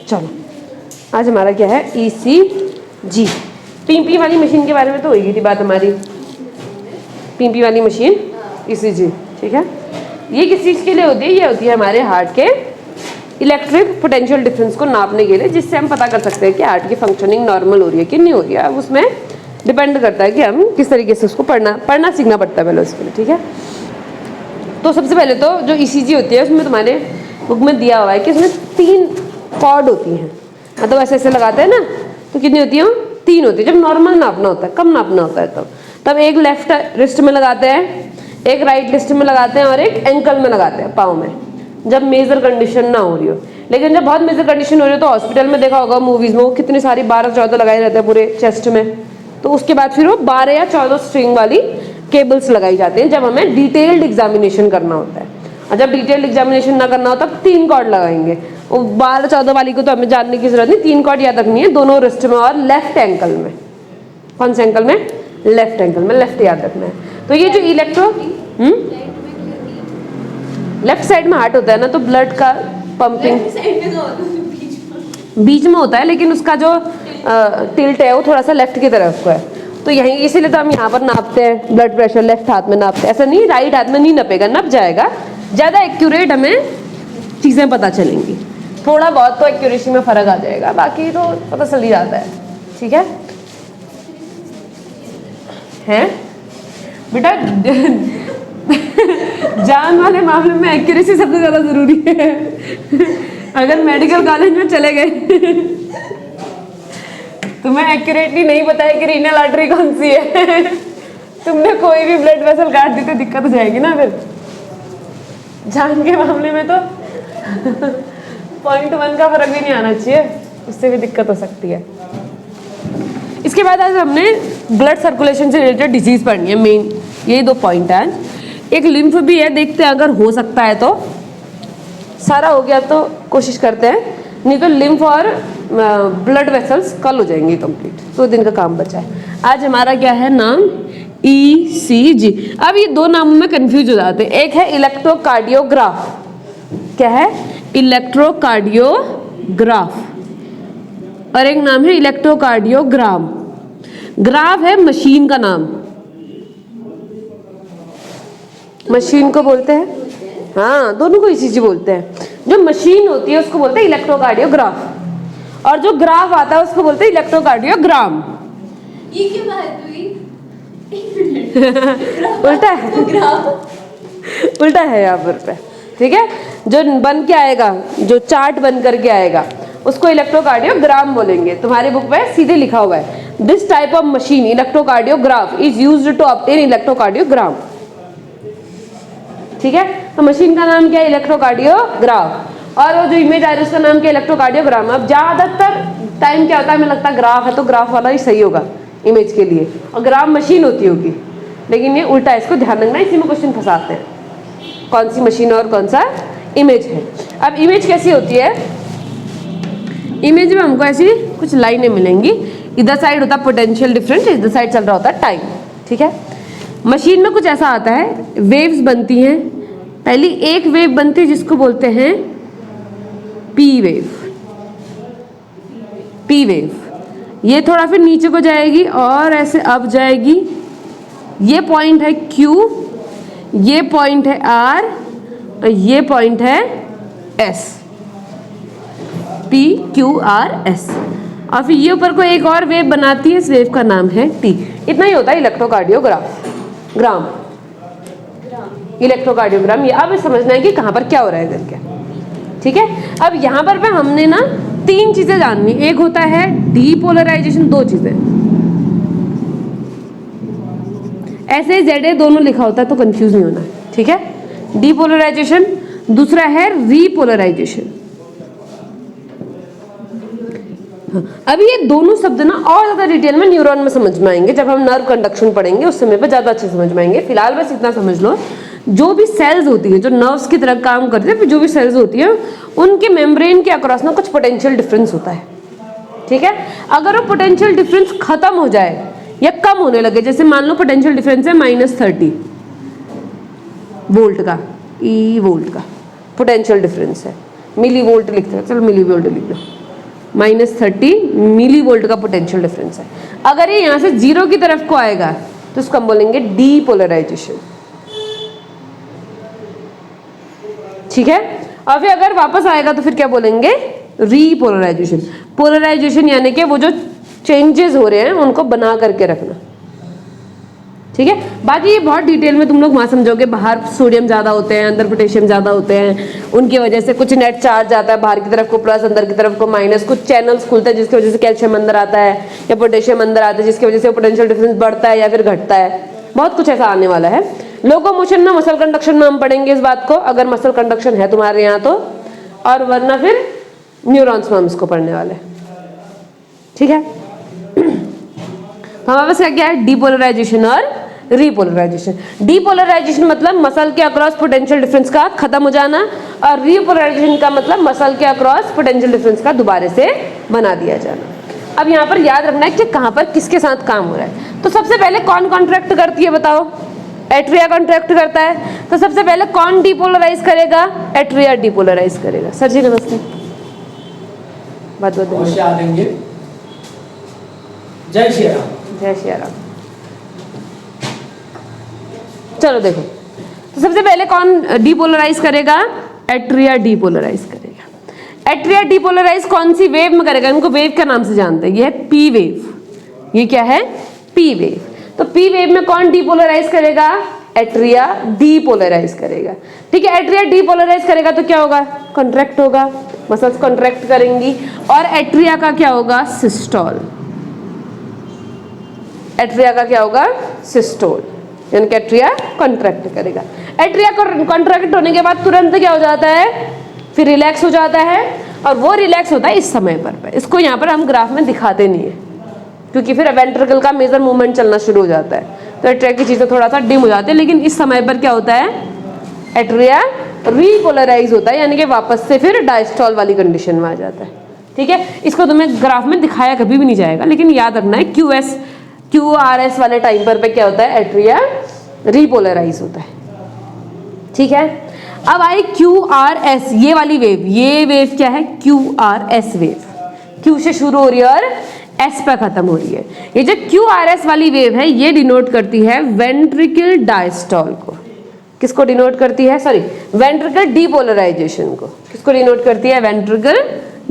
चलो आज हमारा क्या है, ECG। पीपी वाली मशीन के बारे में तो होगी थी बात हमारी, पीपी वाली मशीन ECG, ठीक है। ये किस चीज़ के लिए होती है, ये होती है हमारे हार्ट के इलेक्ट्रिक पोटेंशियल डिफरेंस को नापने के लिए, जिससे हम पता कर सकते हैं कि हार्ट की फंक्शनिंग नॉर्मल हो रही है कि नहीं हो रही है। अब उसमें डिपेंड करता है कि हम किस तरीके से उसको पढ़ना सीखना पड़ता है पहले उसके लिए, ठीक है। तो सबसे पहले तो जो ECG होती है उसमें तुम्हारे बुक में दिया हुआ है कि उसमें 3 कॉर्ड होती हैं, मतलब ऐसे ऐसे लगाते हैं ना, तो कितनी होती है, 3 होती है। जब नॉर्मल नापना होता है, कम नापना होता है तब एक लेफ्ट रिस्ट में लगाते हैं, एक राइट रिस्ट में लगाते हैं और एक एंकल में लगाते हैं, पाँव में, जब मेजर कंडीशन ना हो रही हो। लेकिन जब बहुत मेजर कंडीशन हो रही हो तो हॉस्पिटल में देखा होगा मूवीज में, वो कितनी सारी 12-14 लगाए रहते हैं पूरे चेस्ट में, तो उसके बाद फिर वो 12 या 14 स्ट्रिंग वाली केबल्स लगाई जाती हैं जब हमें डिटेल्ड एग्जामिनेशन करना होता है। और जब डिटेल्ड एग्जामिनेशन ना करना हो तब 3 कॉर्ड लगाएंगे। वो 12-14 वाली को तो हमें जानने की जरूरत नहीं, 3 कॉर्ड याद रखनी है, दोनों रिस्ट में और लेफ्ट एंकल में। कौन से एंकल में, लेफ्ट एंकल में, लेफ्ट याद रखना है। तो ये जो इलेक्ट्रो लेफ्ट साइड में हार्ट होता है ना, तो ब्लड का पंपिंग बीच में होता है, लेकिन उसका जो टिल्ट है वो थोड़ा सा लेफ्ट की तरफ को है, तो यहीं इसीलिए तो हम यहाँ पर नापते हैं ब्लड प्रेशर, लेफ्ट हाथ में नापते हैं। ऐसा नहीं राइट हाथ में नहीं नपेगा, नप जाएगा, ज़्यादा एक्यूरेट हमें चीज़ें पता चलेंगी, थोड़ा बहुत तो एक्यूरेसी में फ़र्क आ जाएगा, बाकी तो पता चल ही जाता है, ठीक है। हैं बेटा जान वाले मामले में एक्यूरेसी सबसे ज़्यादा ज़रूरी है। अगर मेडिकल कॉलेज में चले गए तुम्हें एक्यूरेटली नहीं पता है कि रीनल आर्टरी कौन सी है, तुमने कोई भी ब्लड वेसल काट दी तो दिक्कत हो जाएगी ना। फिर जान के मामले में तो 0.1 का फर्क भी नहीं आना चाहिए, उससे भी दिक्कत हो सकती है। इसके बाद आज हमने ब्लड सर्कुलेशन से रिलेटेड डिजीज पढ़नी है, मेन यही 2 पॉइंट हैं। एक लिम्फ भी है, देखते हैं अगर हो सकता है तो, सारा हो गया तो कोशिश करते हैं, नहीं तो लिम्फ और ब्लड वेसल्स कल हो जाएंगे कंप्लीट, 2 दिन का काम बचा है। आज हमारा क्या है नाम, ECG। अब ये 2 नामों में कंफ्यूज हो जाते हैं, एक है इलेक्ट्रोकार्डियोग्राफ, क्या है, इलेक्ट्रोकार्डियोग्राफ, और एक नाम है इलेक्ट्रोकार्डियोग्राम। ग्राफ है मशीन का नाम, मशीन को बोलते हैं, हाँ दोनों को ECG बोलते हैं। जो मशीन होती है उसको बोलते हैं इलेक्ट्रोकार्डियोग्राफ, और जो ग्राफ आता है उसको बोलते हैं इलेक्ट्रोकार्डियोग्राम। ये क्या बात हुई? उल्टा है, उल्टा है यहाँ पर, ठीक है। जो बन के आएगा, जो चार्ट बन करके आएगा उसको इलेक्ट्रोकार्डियोग्राम बोलेंगे। तुम्हारी बुक में सीधे लिखा हुआ है, this type of machine electrocardiograph is used to obtain electrocardiogram, ठीक है। तो मशीन का नाम क्या है, इलेक्ट्रोकार्डियोग्राफ, और वो जो इमेज आ रही है उसका नाम क्या है, इलेक्ट्रोकार्डियोग्राम। अब ज्यादातर टाइम क्या होता है, हमें लगता है ग्राफ है तो ग्राफ वाला ही सही होगा इमेज के लिए, और ग्राफ मशीन होती होगी, लेकिन ये उल्टा है, इसको ध्यान रखना, इसी में क्वेश्चन फंसाते हैं, कौन सी मशीन और कौन सा इमेज है। अब इमेज कैसी होती है, इमेज में हमको ऐसी कुछ लाइनें मिलेंगी, इधर साइड होता है पोटेंशियल डिफरेंस, इधर साइड चल रहा होता है टाइम, ठीक है। मशीन में कुछ ऐसा आता है, वेव्स बनती हैं, पहली एक वेव बनती है जिसको बोलते हैं पी वेव, पी वेव, ये थोड़ा फिर नीचे को जाएगी और ऐसे अप जाएगी, ये पॉइंट है Q, ये पॉइंट है R, और ये पॉइंट है S, PQRS, और फिर ये ऊपर को एक और वेव बनाती है, इस वेव का नाम है T। इतना ही होता है इलेक्ट्रोकार्डियोग्राम, इलेक्ट्रोकार्डियोग्राम। ये अब समझना है कि कहाँ पर क्या हो रहा है इधर क्या, ठीक है। अब यहाँ पर हमने ना 3 चीजें जाननी, एक होता है डीपोलराइजेशन, 2 चीजें, ऐसे ZA दोनों लिखा होता है तो कंफ्यूज नहीं होना, ठीक है। डीपोलराइजेशन, दूसरा है रीपोलराइजेशन। अभी ये दोनों शब्द ना और ज्यादा डिटेल में न्यूरॉन में समझ में आएंगे, जब हम नर्व कंडक्शन पढ़ेंगे उस समय पे ज्यादा अच्छे समझ में आएंगे। फिलहाल बस इतना समझ लो, जो भी सेल्स होती है जो नर्व्स की तरह काम करते हैं, जो भी सेल्स होती है उनके मेम्ब्रेन के अक्रॉस ना कुछ पोटेंशियल डिफरेंस होता है, ठीक है। अगर वो पोटेंशियल डिफरेंस खत्म हो जाए या कम होने लगे, जैसे मान लो पोटेंशियल डिफरेंस है -30 वोल्ट का, E वोल्ट का पोटेंशियल डिफरेंस है, मिली वोल्ट लिखते हैं, चलो मिली वोल्ट लिख लो, -30 मिली वोल्ट का पोटेंशियल डिफरेंस है। अगर ये यहाँ से 0 की तरफ को आएगा तो उसको हम बोलेंगे डीपोलराइजेशन, ठीक है। और फिर अगर वापस आएगा तो फिर क्या बोलेंगे, रीपोलराइजेशन। पोलराइजेशन यानी कि वो जो चेंजेस हो रहे हैं उनको बना करके रखना, ठीक है। बाकी ये बहुत डिटेल में तुम लोग वहाँ समझोगे, बाहर सोडियम ज़्यादा होते हैं, अंदर पोटेशियम ज़्यादा होते हैं, उनकी वजह से कुछ नेट चार्ज आता है, बाहर की तरफ को प्लस, अंदर की तरफ को माइनस, कुछ चैनल्स खुलते हैं जिसकी वजह से कैल्शियम अंदर आता है या पोटेशियम अंदर आता है, जिसकी वजह से पोटेंशियल डिफरेंस बढ़ता है या फिर घटता है। बहुत कुछ ऐसा आने वाला है। लोकोमोशन में, मसल कंडक्शन में हम पढ़ेंगे इस बात को, अगर मसल कंडक्शन है तुम्हारे यहाँ तो, और वरना फिर न्यूरॉन्स में हम इसको पढ़ने वाले हैं, ठीक है। हमारे पास क्या है, डीपोलराइजेशन और रीपोलराइजेशन। डीपोलराइजेशन मतलब मसल के अक्रॉस पोटेंशियल डिफरेंस का खत्म हो जाना, और रीपोलराइजेशन का मतलब मसल के अक्रॉस पोटेंशियल डिफरेंस का दोबारा से बना दिया जाना। अब यहाँ पर याद रखना है कि कहाँ पर किसके साथ काम हो रहा है। तो सबसे पहले कौन कॉन्ट्रैक्ट करती है बताओ, एट्रिया कॉन्ट्रैक्ट करता है। तो सबसे पहले कौन डीपोलराइज करेगा, एट्रिया डीपोलराइज करेगा। सर जी नमस्ते, बात देंगे। जय श्री राम। जय श्री राम। चलो देखो, तो सबसे पहले कौन डीपोलराइज करेगा, एट्रिया डीपोलराइज करेगा। एट्रिया डीपोलराइज कौन सी वेव में करेगा, इनको वेव के नाम से जानते हैं, ये है पी वेव। ये क्या है, पी वेव। तो पी वेव में कौन डीपोलराइज करेगा, एट्रिया डीपोलराइज करेगा, ठीक है। एट्रिया डीपोलराइज करेगा तो क्या होगा, कॉन्ट्रैक्ट होगा, मसल्स कॉन्ट्रैक्ट करेंगी, और एट्रिया का क्या होगा, सिस्टोल। एट्रिया का क्या होगा, सिस्टोल, यानी कि एट्रिया कॉन्ट्रैक्ट करेगा। एट्रिया कॉन्ट्रैक्ट होने के बाद तुरंत क्या हो जाता है, फिर रिलैक्स हो जाता है, और वो रिलैक्स होता है इस समय पर। इसको यहाँ पर हम ग्राफ में दिखाते नहीं है, क्योंकि फिर वेंट्रिकल का मेजर मूवमेंट चलना शुरू हो जाता है, तो एट्रिया की चीज़ें थोड़ा सा डिम हो जाती है। लेकिन इस समय पर क्या होता है, एट्रिया रीपोलराइज होता है, यानी कि वापस से फिर डायस्टॉल वाली कंडीशन में आ जाता है, ठीक है। इसको तुम्हें ग्राफ में दिखाया कभी भी नहीं जाएगा, लेकिन याद रखना है QRS वाले टाइम पर क्या होता है, एट्रिया रीपोलराइज होता है, ठीक है। अब आई QRS, ये वाली वेव, ये वेव क्या है, QRS वेव। Q से शुरू हो रही है और S पर खत्म हो रही है। ये जो QRS वाली वेव है, ये डिनोट करती है वेंट्रिकल डायस्टॉल को। किसको डिनोट करती है, सॉरी, वेंट्रिकल डीपोलराइजेशन को। किसको डिनोट करती है, वेंट्रिकल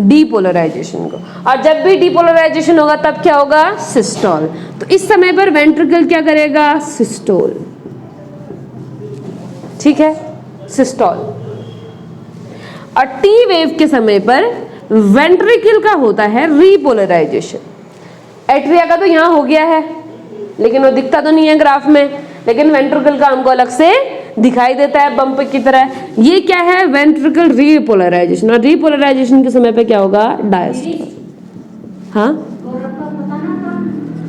डीपोलराइजेशन को। और जब भी डीपोलराइजेशन होगा तब क्या होगा, सिस्टोल। तो इस समय पर वेंट्रिकल क्या करेगा, सिस्टोल, ठीक है, सिस्टोल। और टी वेव के समय पर वेंट्रिकल का होता है रीपोलराइजेशन। एट्रिया का तो यहाँ हो गया है, लेकिन वो दिखता तो नहीं है ग्राफ में, लेकिन वेंट्रिकल का हमको अलग से दिखाई देता है बम्प की तरह। ये क्या है, वेंट्रिकल रीपोलराइजेशन। और रीपोलराइजेशन के समय पे क्या होगा, डायस्टोल। हाँ,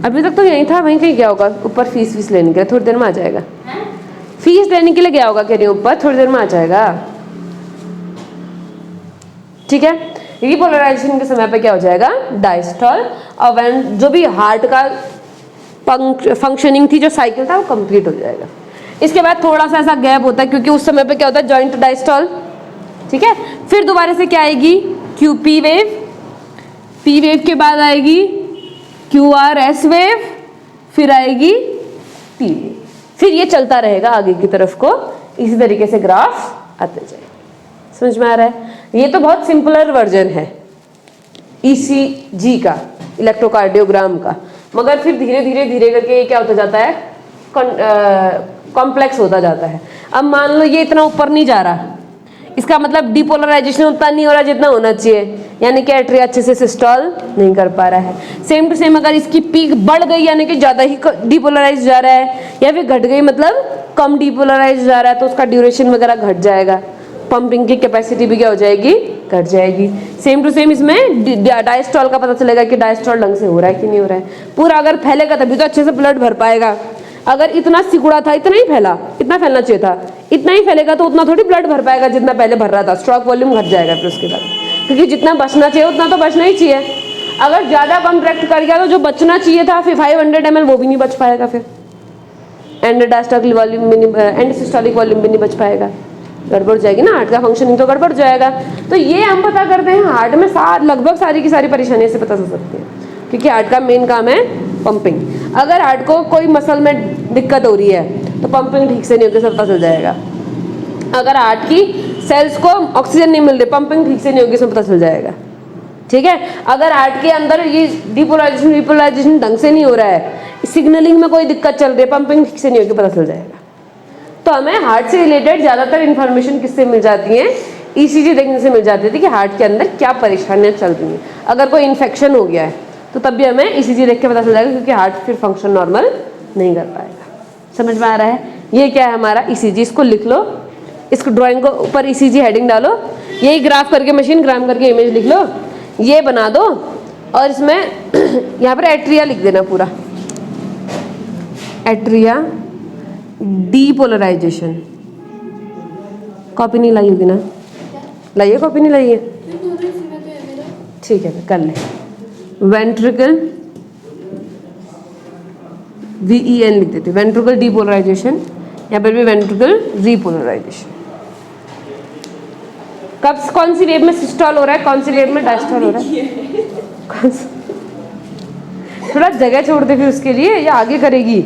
अभी तक तो यही था, वहीं कहीं क्या होगा, ऊपर फीस लेने के लिए, थोड़ी देर में आ जाएगा। फीस लेने के लिए गया होगा, कह रही हूँ, ऊपर थोड़ी देर में आ जाएगा, ठीक है। रीपोलराइजेशन के समय पे क्या हो जाएगा, डायस्टोल। और जो भी हार्ट का फंक्शनिंग थी, जो साइकिल था, वो कंप्लीट हो जाएगा। इसके बाद थोड़ा सा ऐसा गैप होता है, क्योंकि उस समय पे क्या होता है, जॉइंट डायस्टोल, ठीक है। फिर दोबारा से क्या आएगी, QP वेव। P वेव के बाद आएगी QRS वेव, फिर आएगी T वेव। फिर ये चलता रहेगा आगे की तरफ को, इसी तरीके से ग्राफ आते जाएगा। समझ में आ रहा है, ये तो बहुत सिंपलर वर्जन है ECG का, इलेक्ट्रोकार्डियोग्राम का। मगर फिर धीरे धीरे करके ये क्या होता जाता है, कॉम्प्लेक्स होता जाता है। अब मान लो ये इतना ऊपर नहीं जा रहा, इसका मतलब डीपोलराइजेशन उतना नहीं हो रहा जितना होना चाहिए, यानी कि एट्रिया अच्छे से सिस्टोल नहीं कर पा रहा है। सेम टू सेम अगर इसकी पीक बढ़ गई, यानी कि ज़्यादा ही डीपोलराइज जा रहा है, या फिर घट गई मतलब कम डीपोलराइज जा रहा है, तो उसका ड्यूरेशन वगैरह घट जाएगा, पंपिंग की कैपेसिटी भी क्या हो जाएगी, घट जाएगी। सेम टू सेम इसमें डायस्टोल का पता चलेगा कि डायस्टोल ढंग से हो रहा है कि नहीं हो रहा है। पूरा अगर फैलेगा तभी तो अच्छे से ब्लड भर पाएगा। अगर इतना सिकुड़ा था, इतना ही फैला, इतना फैलना चाहिए था, इतना ही फैलेगा तो उतना थोड़ी ब्लड भर पाएगा जितना पहले भर रहा था। स्ट्रोक वॉल्यूम घट जाएगा फिर उसके बाद, क्योंकि जितना बचना चाहिए उतना तो बचना ही चाहिए। अगर ज़्यादा कॉन्ट्रैक्ट कर गया तो जो बचना चाहिए था फिर 500 ml वो भी नहीं बच पाएगा, फिर एंड डायस्टोलिक वॉल्यूम भी नहीं, एंड सिस्टोलिक वॉल्यूम भी नहीं बच पाएगा, गड़बड़ हो जाएगी ना, हार्ट का फंक्शनिंग तो गड़बड़ हो जाएगा। तो ये हम पता करते हैं हार्ट में लगभग सारी की सारी परेशानियां से पता चल सकती है, क्योंकि हार्ट का मेन काम है पंपिंग। अगर हार्ट को कोई मसल में दिक्कत हो रही है तो पंपिंग ठीक से नहीं होगी, सब पता चल जाएगा। अगर हार्ट की सेल्स को ऑक्सीजन नहीं मिल रही, पंपिंग ठीक से नहीं होगी, सब पता चल जाएगा। ठीक है, अगर हार्ट के अंदर ये डिपोलाइजेशन रिपोलाइजेशन ढंग से नहीं हो रहा है, सिग्नलिंग में कोई दिक्कत चल रही है, पंपिंग ठीक से नहीं होगी, पता चल जाएगा। तो हमें हार्ट से रिलेटेड ज्यादातर इंफॉर्मेशन किससे मिल जाती है? ईसीजी देखने से मिल जाती थी कि हार्ट के अंदर क्या परेशानियां चल रही हैं। अगर कोई इन्फेक्शन हो गया है तो तब भी हमें ईसीजी देख के पता चल जाएगा, क्योंकि हार्ट फिर फंक्शन नॉर्मल नहीं कर पाएगा। समझ में आ रहा है? ये क्या है हमारा ईसीजी, इसको लिख लो, इसको ड्राइंग को ऊपर ईसीजी हेडिंग डालो, यही ग्राफ करके मशीन ग्राम करके इमेज लिख लो, ये बना दो, और इसमें यहाँ पर एट्रिया लिख देना पूरा, एट्रिया डीपोलराइजेशन। कॉपी नहीं लाई होगी ना? लाइए, कॉपी नहीं लाई है? ठीक है, कर ले। वेंट्रिकल VEN लिख देते, वेंट्रिकल डीपोलराइजेशन, यहाँ पर भी वेंट्रिकल रीपोलराइजेशन। कब कौन सी वेव में सिस्टोल हो रहा है, कौन सी वेव में डायस्टोल हो रहा है? कौन सा? थोड़ा जगह छोड़ दे फिर उसके लिए, या आगे करेगी?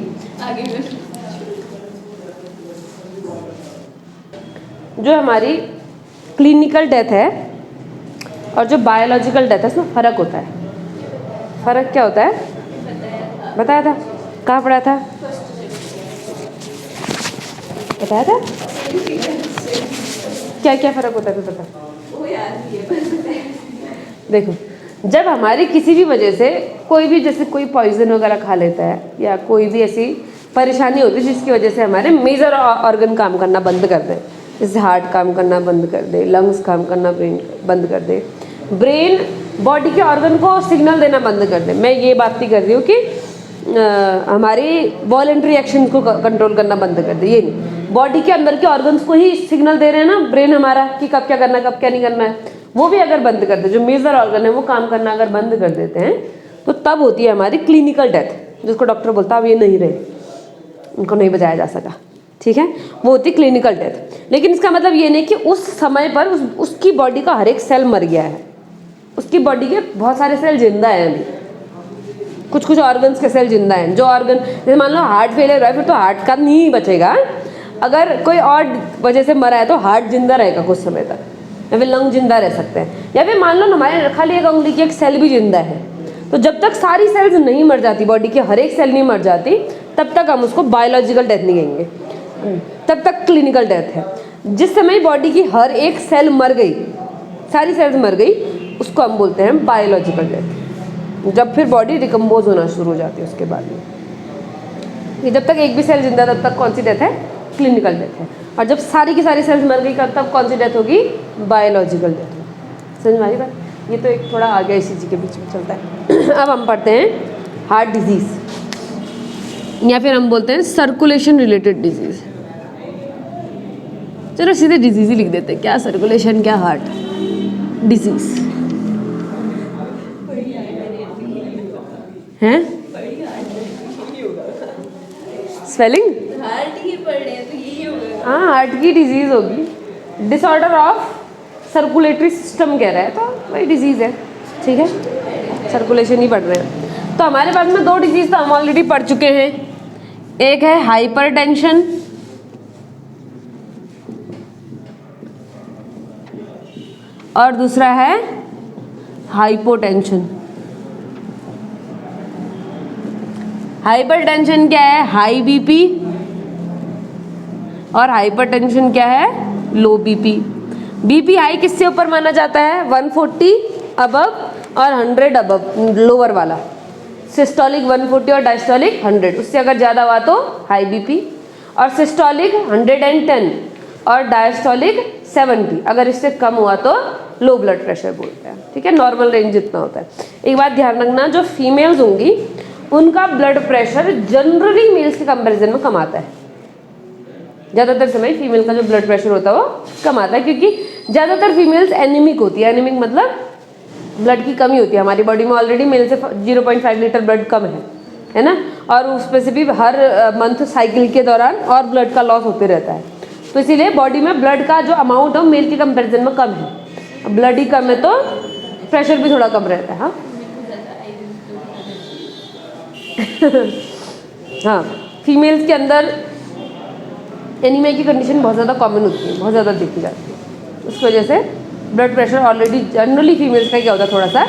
आगे जो हमारी क्लिनिकल डेथ है और जो बायोलॉजिकल डेथ है, उसमें फ़र्क होता है। फ़र्क क्या होता है? बताया था, कहाँ पढ़ा था? बताया था क्या क्या फ़र्क होता है, तो बता। वो याद नहीं है। देखो, जब हमारी किसी भी वजह से कोई भी, जैसे कोई पॉइजन वगैरह खा लेता है, या कोई भी ऐसी परेशानी होती है जिसकी वजह से हमारे मेजर ऑर्गन काम करना बंद कर दे, जैसे हार्ट काम करना बंद कर दे, लंग्स काम करना बंद कर दे, ब्रेन बॉडी के ऑर्गन को सिग्नल देना बंद कर दे। मैं ये बात नहीं कर रही हूँ कि हमारी वॉलेंट्री एक्शन को कंट्रोल करना बंद कर दे, ये नहीं, बॉडी के अंदर के ऑर्गन्स को ही सिग्नल दे रहे हैं ना ब्रेन हमारा, कि कब क्या करना है, कब क्या नहीं करना है, वो भी अगर बंद कर दे, जो मेजर ऑर्गन है वो काम करना अगर बंद कर देते हैं, तो तब होती है हमारी क्लिनिकल डेथ, जिसको डॉक्टर बोलता है अब ये नहीं रहे, उनको नहीं बचाया जा सका। ठीक है, वो होती क्लिनिकल डेथ। लेकिन इसका मतलब ये नहीं कि उस समय पर उसकी बॉडी का हर एक सेल मर गया है, उसकी बॉडी के बहुत सारे सेल जिंदा हैं अभी, कुछ कुछ ऑर्गन्स के सेल जिंदा हैं। जो ऑर्गन, जैसे मान लो हार्ट फेलियर है, फिर तो हार्ट का नहीं बचेगा, अगर कोई और वजह से मरा है तो हार्ट जिंदा रहेगा कुछ समय तक, या फिर लंग जिंदा रह सकते हैं, या फिर मान लो हमारे खाली एक उंगली की एक सेल भी जिंदा है। तो जब तक सारी सेल्स नहीं मर जाती, बॉडी की हर एक सेल नहीं मर जाती, तब तक हम उसको बायोलॉजिकल डेथ नहीं कहेंगे, तब तक क्लिनिकल डेथ है। जिस समय बॉडी की हर एक सेल मर गई, सारी सेल्स मर गई, उसको हम बोलते हैं बायोलॉजिकल डेथ। जब फिर बॉडी डिकम्पोज होना शुरू हो जाती है उसके बाद में, जब तक एक भी सेल जिंदा तब तक कौन सी डेथ है? क्लिनिकल डेथ है। और जब सारी की सारी सेल्स मर गई तब कौन सी डेथ होगी? Biological death. समझ में आ रही बात? ये तो एक थोड़ा आगे ईसीजी के बीच में चलता है। अब हम पढ़ते हैं हार्ट डिजीज़, या फिर हम बोलते हैं सर्कुलेशन रिलेटेड डिजीज़। चलो सीधे डिजीज़ ही लिख देते हैं, क्या सर्कुलेशन क्या हार्ट डिजीज़ हैं? स्वेलिंग हार्ट ही पढ़ रहे हैं तो यही होगा। हाँ, हार्ट की डिजीज़ होगी। डिसऑर्डर ऑफ सर्कुलेटरी सिस्टम कह रहा है, तो वही डिजीज़ है। ठीक है, सर्कुलेशन ही पढ़ रहे हैं। तो हमारे पास में दो डिजीज़ तो हम ऑलरेडी पढ़ चुके हैं, एक है हाइपरटेंशन और दूसरा है हाइपोटेंशन। हाइपरटेंशन क्या है? हाई बीपी, और हाइपरटेंशन क्या है? लो बीपी। बीपी हाई किससे ऊपर माना जाता है? 140 अबव और 100 अबव, लोअर वाला। सिस्टोलिक 140 और डायस्टोलिक 100, उससे अगर ज़्यादा हुआ तो हाई बीपी, और सिस्टोलिक 110 और डायस्टोलिक 70, अगर इससे कम हुआ तो लो ब्लड प्रेशर बोलते हैं। ठीक है, नॉर्मल रेंज जितना होता है। एक बात ध्यान रखना, जो फीमेल्स होंगी उनका ब्लड प्रेशर जनरली मेल्स के कंपैरिजन में कम आता है। ज़्यादातर समय फीमेल का जो ब्लड प्रेशर होता है वो कम आता है, क्योंकि ज़्यादातर फीमेल्स एनीमिक होती है। एनीमिक मतलब ब्लड की कमी होती है। हमारी बॉडी में ऑलरेडी मेल से 0.5 लीटर ब्लड कम है ना, और उसमें से भी हर मंथ साइकिल के दौरान और ब्लड का लॉस होते रहता है। तो इसीलिए बॉडी में ब्लड का जो अमाउंट है मेल के कंपैरिजन में कम है। ब्लड ही कम है तो प्रेशर भी थोड़ा कम रहता है। हाँ हाँ, फीमेल्स के अंदर एनीमिया की कंडीशन बहुत ज़्यादा कॉमन होती है, बहुत ज़्यादा देखी जाती है। उसकी वजह से blood pressure already generally females का क्या होता है, थोड़ा सा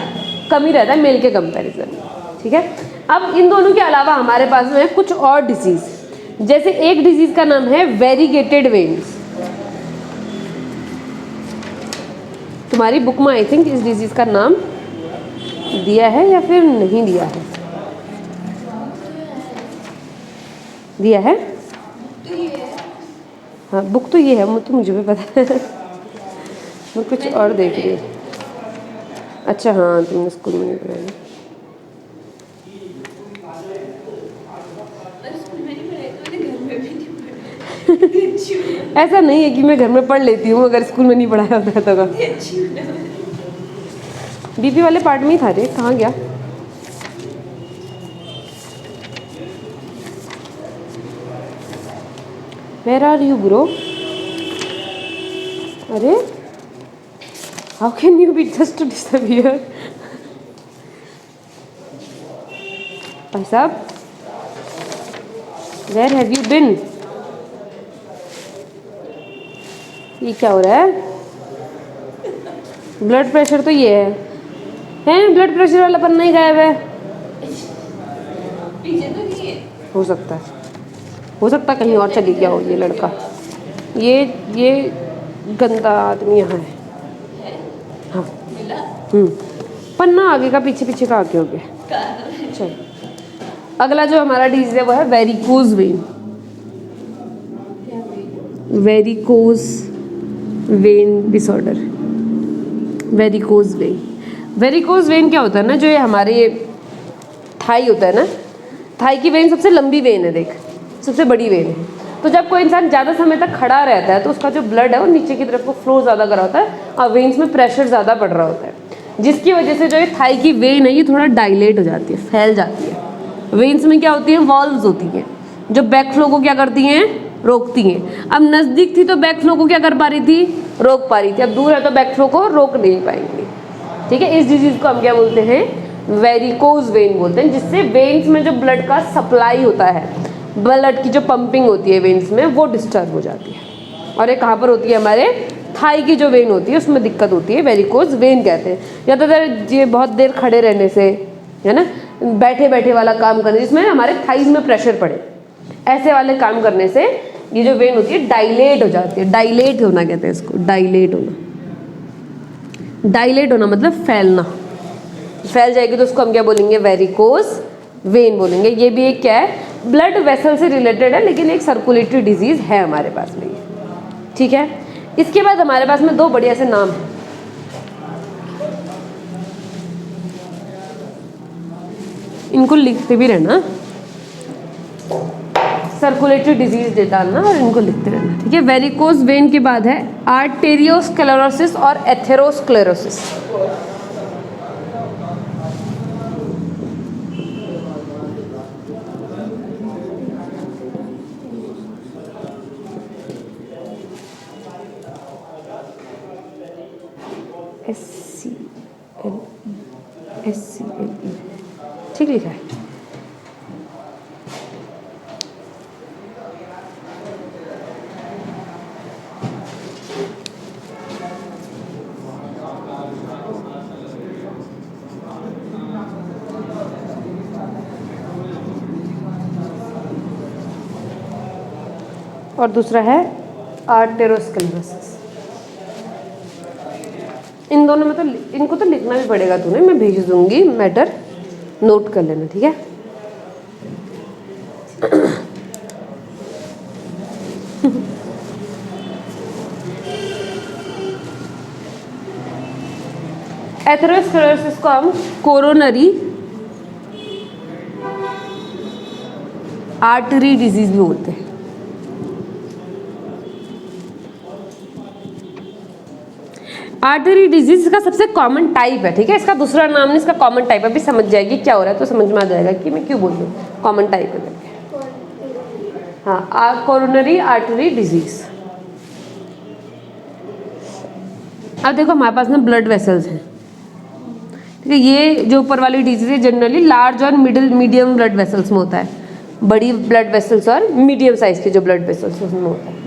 कम ही रहता है मेल के कंपैरिजन में। ठीक है, अब इन दोनों के अलावा हमारे पास में है कुछ और डिजीज़। जैसे एक डिजीज़ का नाम है वेरीगेटेड वेन्स। तुम्हारी बुक में आई थिंक इस डिजीज़ का नाम दिया है या फिर नहीं दिया है? दिया है? तो ये है। हाँ बुक तो ये है, तो मुझे भी पता है। मैं कुछ और देख रही हूँ। अच्छा हाँ, तुमने स्कूल में नहीं पढ़ाया। और स्कूल में नहीं पढ़ाई तो मैंने घर में भी नहीं पढ़ाई। ऐसा नहीं है कि मैं घर में पढ़ लेती हूँ, अगर स्कूल में नहीं पढ़ाया होता है तो। बीपी वाले पार्ट में ही था रे, कहाँ गया? Where are you, bro? अरे how can you be just to disappear? भाई साहब, where have you been? ये क्या हो रहा है? ब्लड प्रेशर तो ये है ब्लड प्रेशर वाला पन्ना ही गायब है। पीछे तो नहीं है। हो सकता है, हो सकता है कहीं और चली गया हो ये लड़का। ये गंदा आदमी यहाँ है। हाँ मिला पन्ना आगे का पीछे पीछे का आगे हो गया। चल अगला जो हमारा डिजीज है वो है varicose vein. Varicose vein disorder, varicose vein. Varicose vein क्या होता है ना, जो ये हमारे थाई होता है ना, थाई की वेन सबसे लंबी वेन है, देख सबसे बड़ी वेन है। तो जब कोई इंसान ज़्यादा समय तक खड़ा रहता है तो उसका जो ब्लड है वो नीचे की तरफ को फ्लो ज़्यादा कर रहा होता है और वेन्स में प्रेशर ज़्यादा बढ़ रहा होता है, जिसकी वजह से जो ये थाई की वेन है ये थोड़ा डायलेट हो जाती है, फैल जाती है। वेन्स में क्या होती है, वॉल्व्स होती हैं जो बैक फ्लो को क्या करती हैं, रोकती हैं। अब नज़दीक थी तो बैक फ्लो को क्या कर पा रही थी, रोक पा रही थी। अब दूर है तो बैक फ्लो को रोक नहीं पाएंगी। ठीक है, इस डिजीज़ को हम क्या बोलते हैं, वेरिकोज वेन बोलते हैं, जिससे वेन्स में जो ब्लड का सप्लाई होता है, ब्लड की जो पंपिंग होती है वेन्स में, वो डिस्टर्ब हो जाती है। और ये कहाँ पर होती है, हमारे थाई की जो वेन होती है उसमें दिक्कत होती है, वेरिकोज वेन कहते हैं। ज़्यादातर ये बहुत देर खड़े रहने से, है ना, बैठे बैठे वाला काम करने जिसमें हमारे थाइज में प्रेशर पड़े, ऐसे वाले काम करने से ये जो वेन होती है डायलेट हो जाती है। डायलेट होना कहते हैं इसको, डायलेट होना। डायलेट होना मतलब फैलना, फैल जाएगी तो उसको हम क्या बोलेंगे, वेरिकोज वेन बोलेंगे। ये भी एक क्या है, ब्लड वेसल से रिलेटेड है, लेकिन एक सर्कुलेटरी डिजीज है हमारे पास में। ठीक है, इसके बाद हमारे पास में दो बढ़िया से नाम हैं। इनको लिखते भी रहना, सर्कुलेटरी डिजीज डालना और इनको लिखते रहना। ठीक है, वेरिकोज वेन के बाद है आर्टेरियोस्क्लेरोसिस और एथेरोस्क्लेरोसिस। SCLE ठीक लिखा है। और दूसरा है आर्टेरोस्क्लेरोसिस। इन दोनों में तो इनको तो लिखना भी पड़ेगा तूने, मैं भेज दूंगी मैटर, नोट कर लेना। ठीक है, एथेरोस्क्लेरोसिस को हम कोरोनरी आर्टरी डिजीज भी बोलते हैं। आर्टरी डिजीज का सबसे कॉमन टाइप है। ठीक है, इसका दूसरा नाम नहीं, इसका कॉमन टाइप है। अभी समझ जाएगी क्या हो रहा है तो समझ में आ जाएगा कि मैं क्यों बोल रही हूँ कॉमन टाइप है। हाँ, कोरोनरी आर्टरी डिजीज। अब देखो हमारे पास ना ब्लड वेसल्स हैं, ठीक है। ये जो ऊपर वाली डिजीज है जनरली लार्ज और मीडियम ब्लड वेसल्स में होता है, बड़ी ब्लड वेसल्स और मीडियम साइज के जो ब्लड वेसल्स उसमें होता है।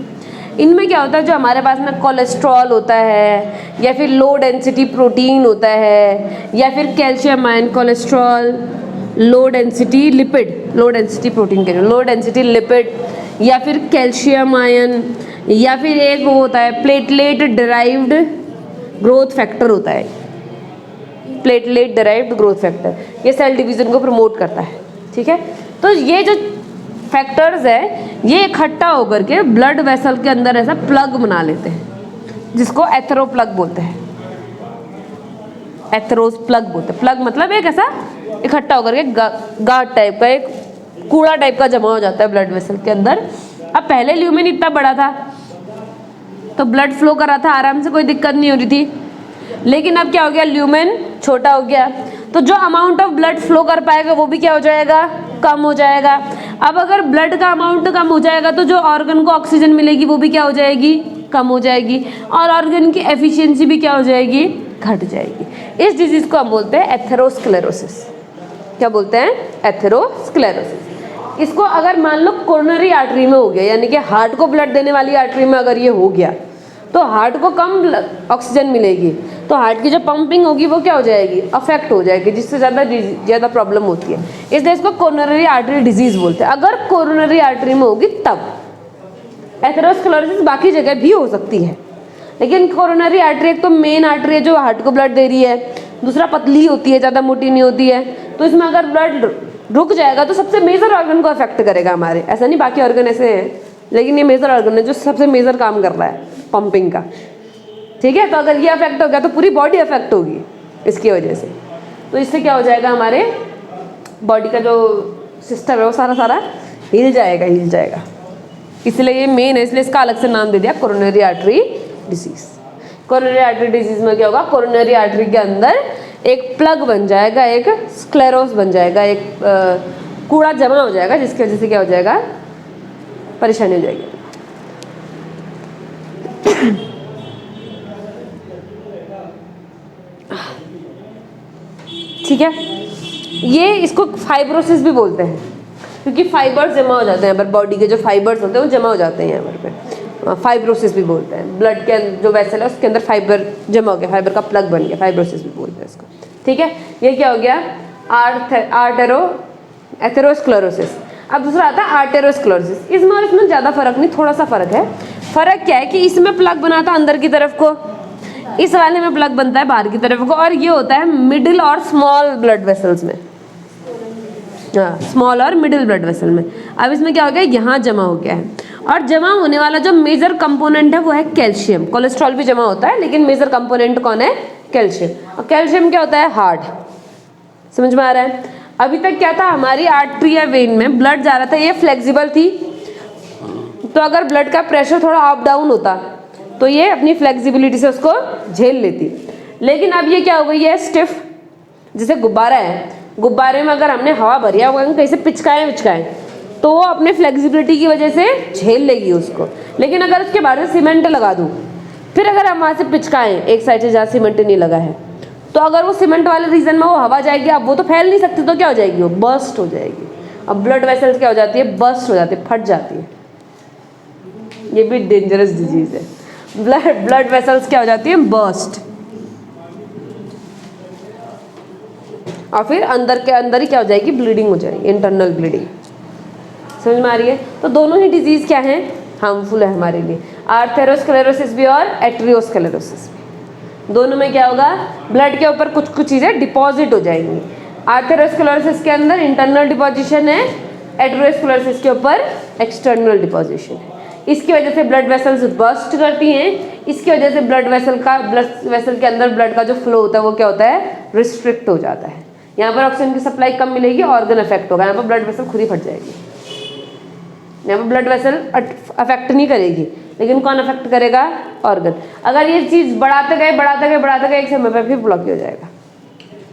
इनमें क्या होता है, जो हमारे पास में कोलेस्ट्रॉल होता है या फिर लो डेंसिटी प्रोटीन होता है या फिर calcium ion, cholesterol, low density lipid, low density protein कह रही हूँ, लो डेंसिटी लिपिड या फिर कैल्शियम आयन या फिर एक वो होता है प्लेटलेट डिराइव्ड ग्रोथ फैक्टर होता है, प्लेटलेट डिराइव्ड ग्रोथ फैक्टर, ये सेल डिवीजन को प्रमोट करता है, ठीक है। तो ये जो फैक्टर्स है ये इकट्ठा होकर के ब्लड वेसल के अंदर ऐसा प्लग बना लेते हैं जिसको एथेरोप्लग बोलते हैं, एथेरोस प्लग बोलते हैं। प्लग मतलब एक ऐसा इकट्ठा होकर के गांठ टाइप का, एक कूड़ा टाइप का जमा हो जाता है ब्लड वेसल के अंदर। अब पहले ल्यूमेन इतना बड़ा था तो ब्लड फ्लो कर रहा था आराम से, कोई दिक्कत नहीं हो रही थी, लेकिन अब क्या हो गया, ल्यूमेन छोटा हो गया तो जो अमाउंट ऑफ ब्लड फ्लो कर पाएगा वो भी क्या हो जाएगा, कम हो जाएगा। अब अगर ब्लड का अमाउंट कम हो जाएगा तो जो ऑर्गन को ऑक्सीजन मिलेगी वो भी क्या हो जाएगी, कम हो जाएगी, और ऑर्गन की एफिशिएंसी भी क्या हो जाएगी, घट जाएगी। इस डिजीज को हम बोलते हैं एथेरोस्क्लेरोसिस। क्या बोलते हैं, एथेरोस्क्लेरोसिस। इसको अगर मान लो कोरोनरी आर्टरी में हो गया, यानी कि हार्ट को ब्लड देने वाली आर्टरी में अगर ये हो गया तो हार्ट को कम ऑक्सीजन मिलेगी तो हार्ट की जो पंपिंग होगी वो क्या हो जाएगी, अफेक्ट हो जाएगी, जिससे ज़्यादा प्रॉब्लम होती है। इसलिए इसको कोरोनरी आर्टरी डिजीज बोलते हैं। अगर कोरोनरी आर्टरी में होगी तब। एथेरोस्क्लेरोसिस बाकी जगह भी हो सकती है, लेकिन कोरोनरी आर्टरी एक तो मेन आर्टरी है जो हार्ट को ब्लड दे रही है, दूसरा पतली होती है, ज़्यादा मोटी नहीं होती है, तो इसमें अगर ब्लड रुक जाएगा तो सबसे मेजर ऑर्गन को अफेक्ट करेगा हमारे। ऐसा नहीं बाकी ऑर्गन ऐसे हैं, लेकिन ये मेजर ऑर्गन है जो सबसे मेजर काम कर रहा है पंपिंग का, ठीक है। तो अगर ये अफेक्ट हो गया तो पूरी बॉडी अफेक्ट होगी इसकी वजह से। तो इससे क्या हो जाएगा, हमारे बॉडी का जो सिस्टम है वो सारा हिल जाएगा। इसलिए ये मेन है, इसलिए इसका अलग से नाम दे दिया coronary artery disease. Coronary artery disease में क्या होगा, कोरोनरी आर्टरी के अंदर एक प्लग बन जाएगा, एक स्क्लेरोस बन जाएगा, एक कूड़ा जमा हो जाएगा, जिसकी वजह से क्या हो जाएगा, परेशानी हो जाएगी। ठीक है, ये इसको फाइब्रोसिस भी बोलते हैं क्योंकि फाइबर्स जमा हो जाते हैं यहाँ पर, बॉडी के जो फाइबर्स होते हैं वो जमा हो जाते हैं यहाँ पर, फाइब्रोसिस भी बोलते हैं। ब्लड के जो वेसल है उसके अंदर फाइबर जमा हो गया, फाइबर का प्लग बन गया, फाइब्रोसिस भी बोलते हैं इसको, ठीक है। ये क्या हो गया, एथेरोस्क्लेरोसिस। अब दूसरा आता है आर्टेरोस्क्लेरोसिस। इसमें और इसमें ज़्यादा फर्क नहीं, थोड़ा सा फर्क है। फर्क क्या है कि इसमें प्लग बना था अंदर की तरफ को, इस वाले में प्लग बनता है बाहर की तरफ को, और ये होता है मिडिल और स्मॉल ब्लड वेसल्स में, हाँ स्मॉल और मिडिल ब्लड वेसल में। अब इसमें क्या हो गया, यहाँ जमा हो गया है, और जमा होने वाला जो मेजर कंपोनेंट है वो है कैल्शियम। कोलेस्ट्रॉल भी जमा होता है लेकिन मेजर कंपोनेंट कौन है, कैल्शियम। और कैल्शियम क्या होता है, हार्ड। समझ में आ रहा है। अभी तक क्या था, हमारी आर्टरी या वेन में ब्लड जा रहा था, ये फ्लेक्सिबल थी, तो अगर ब्लड का प्रेशर थोड़ा अप डाउन होता तो ये अपनी फ्लेक्सिबिलिटी से उसको झेल लेती। लेकिन अब ये क्या हो गई है, स्टिफ, जैसे गुब्बारा है, गुब्बारे में अगर हमने हवा भरी है, कहीं से पिचकाएं तो वो अपने फ्लेक्सिबिलिटी की वजह से झेल लेगी उसको। लेकिन अगर उसके बाहर से सीमेंट लगा दूँ, फिर अगर हम वहाँ से पिचकाएं एक साइड से जहाँ सीमेंट नहीं लगा है, तो अगर वो सीमेंट वाले रीजन में वो हवा जाएगी, अब वो तो फैल नहीं सकती, तो क्या हो जाएगी, वो बर्स्ट हो जाएगी। अब ब्लड वेसल्स क्या हो जाती है, बर्स्ट हो जाती है, फट जाती है। ये भी डेंजरस डिजीज है। ब्लड वेसल्स क्या हो जाती है, बर्स्ट, और फिर अंदर के अंदर ही क्या हो जाएगी, ब्लीडिंग हो जाएगी, इंटरनल ब्लीडिंग। समझ में आ रही है। तो दोनों ही डिजीज क्या हैं, हार्मफुल है हमारे लिए, आर्थेरोस्क्लेरोसिस भी और एट्रियोस्क्लेरोसिस भी। दोनों में क्या होगा, ब्लड के ऊपर कुछ कुछ चीज़ें डिपॉजिट हो जाएंगी। आर्थेरोस्क्लेरोसिस के अंदर इंटरनल डिपोजिशन है, एट्रियोस्क्लेरोसिस के ऊपर एक्सटर्नल डिपोजिशन है। इसकी वजह से ब्लड वेसल्स बर्स्ट करती हैं, इसकी वजह से ब्लड वेसल के अंदर ब्लड का जो फ्लो होता है वो क्या होता है, रिस्ट्रिक्ट हो जाता है। यहाँ पर ऑक्सीजन की सप्लाई कम मिलेगी, ऑर्गन अफेक्ट होगा, यहाँ पर ब्लड वेसल खुद ही फट जाएगी। यहाँ पर ब्लड वेसल अफेक्ट नहीं करेगी, लेकिन कौन अफेक्ट करेगा, ऑर्गन। अगर ये चीज़ बढ़ाते गए एक समय पर फिर ब्लॉक हो जाएगा।